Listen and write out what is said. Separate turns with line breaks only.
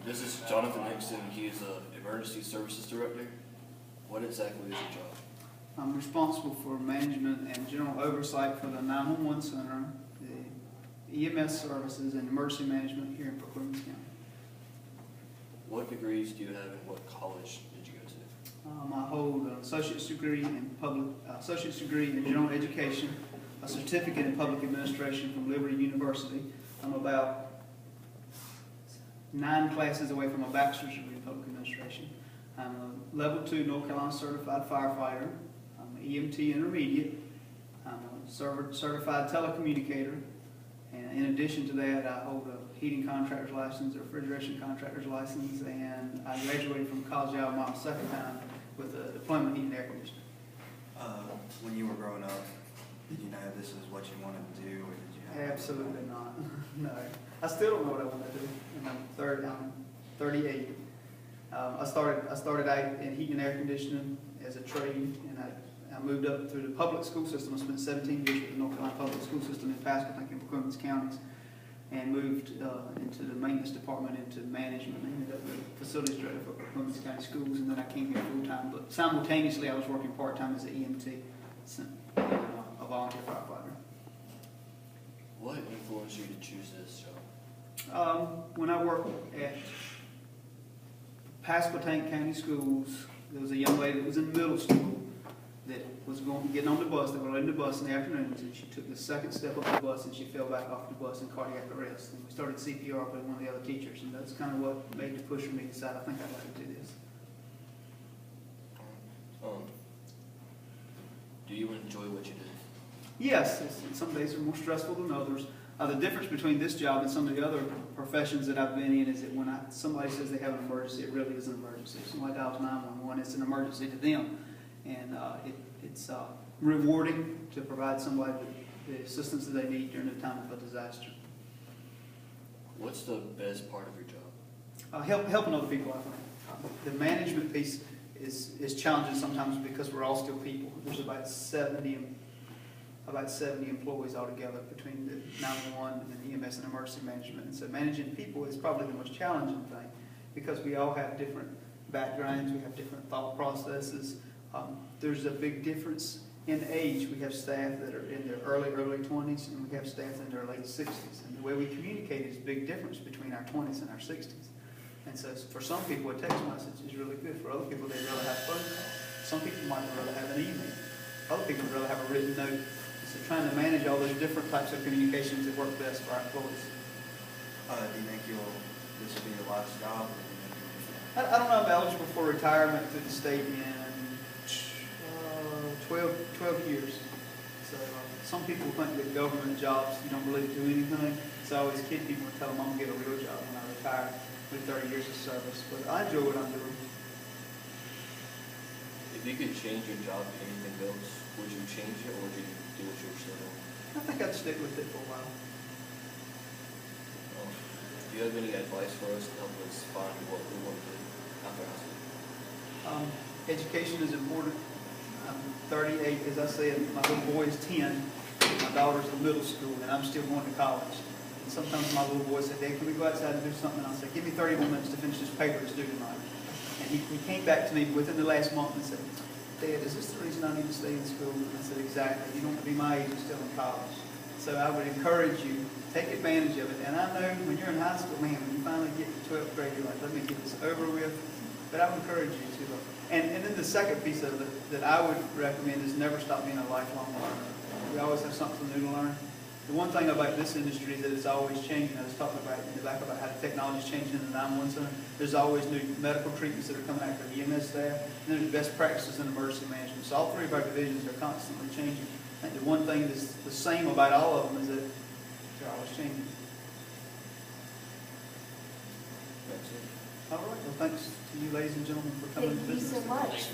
This is Jonathan Hickson. He is the Emergency Services Director. What exactly is your job?
I'm responsible for management and general oversight for the 911 center, the EMS services, and emergency management here in Perkins County.
What degrees do you have and what college did you go to?
I hold an associate's degree in general education, a certificate in public administration from Liberty University. I'm about 9 classes away from a bachelor's degree in public administration. I'm a level 2 North Carolina certified firefighter. I'm an EMT intermediate. I'm a certified telecommunicator. And in addition to that, I hold a heating contractor's license, a refrigeration contractor's license, and I graduated from college out my second time with a diploma in heating and air conditioning.
When you were growing up, did you know this is what you wanted to do, or did you have?
Absolutely not. No, I still don't know what I want to do. And I'm 38. I started out in heating and air conditioning as a trade, and I moved up through the public school system. I spent 17 years with the North Carolina public school system in Pasco, in Perkins counties, and moved into the maintenance department, into management. I ended up the facilities director for Perkins County Schools, and then I came here full time. But simultaneously, I was working part time as an EMT, a volunteer firefighter.
What influenced you to choose this job?
When I worked at Pasquotank County Schools, there was a young lady that was in middle school that was getting on the bus. They were riding the bus in the afternoons, and she took the second step up the bus, and she fell back off the bus in cardiac arrest. And we started CPR with one of the other teachers, and that's kind of what made the push for me to decide I think I'd like to do this.
Do you enjoy what you do?
Yes, some days are more stressful than others. The difference between this job and some of the other professions that I've been in is that when somebody says they have an emergency, it really is an emergency. If somebody dials 911, it's an emergency to them. And it's rewarding to provide somebody the assistance that they need during the time of a disaster.
What's the best part of your job?
Helping other people, I think. The management piece is challenging sometimes because we're all still people. There's about 70 employees altogether between the 911 and EMS and emergency management. And so managing people is probably the most challenging thing because we all have different backgrounds, we have different thought processes. There's a big difference in age. We have staff that are in their early 20s, and we have staff in their late 60s. And the way we communicate is a big difference between our 20s and our 60s. And so for some people, a text message is really good. For other people, they'd rather have a phone call. Some people might rather have an email. Other people would rather have a written note. So trying to manage all those different types of communications that work best for our employees.
Do you think this will be your last job?
I don't know. I'm eligible for retirement through the state in 12 years. So some people think that government jobs, you don't really do anything. So I always kid people and tell them I'm going to get a real job when I retire with 30 years of service. But I enjoy what I'm doing.
If you could change your job to anything else, would you change it or would you do what you were still doing?
I think I'd stick with it for a while.
Do you have any advice for us to help us find what we want to do after high school?
Education is important. I'm 38, as I said, my little boy is 10, my daughter's in middle school, and I'm still going to college. And sometimes my little boy said, Dad, can we go outside and do something? And I said, give me 30 more minutes to finish this paper that's due tonight. And he came back to me within the last month and said, Dad, is this the reason I need to stay in school? And I said, exactly. You don't want to be my age and still in college. So I would encourage you, take advantage of it. And I know when you're in high school, man, when you finally get to 12th grade, you're like, let me get this over with. But I would encourage you to. And then the second piece of it that I would recommend is never stop being a lifelong learner. We always have something new to learn. The one thing about this industry is that it's always changing. I was talking about in the back about how the technology is changing in the 911 center. There's always new medical treatments that are coming out for the EMS staff. And there's best practices in emergency management. So all 3 of our divisions are constantly changing. I think the one thing that's the same about all of them is that they're always changing.
That's it.
All right. Well, thanks to you, ladies and gentlemen, for coming to
Thank you
visit.
so much.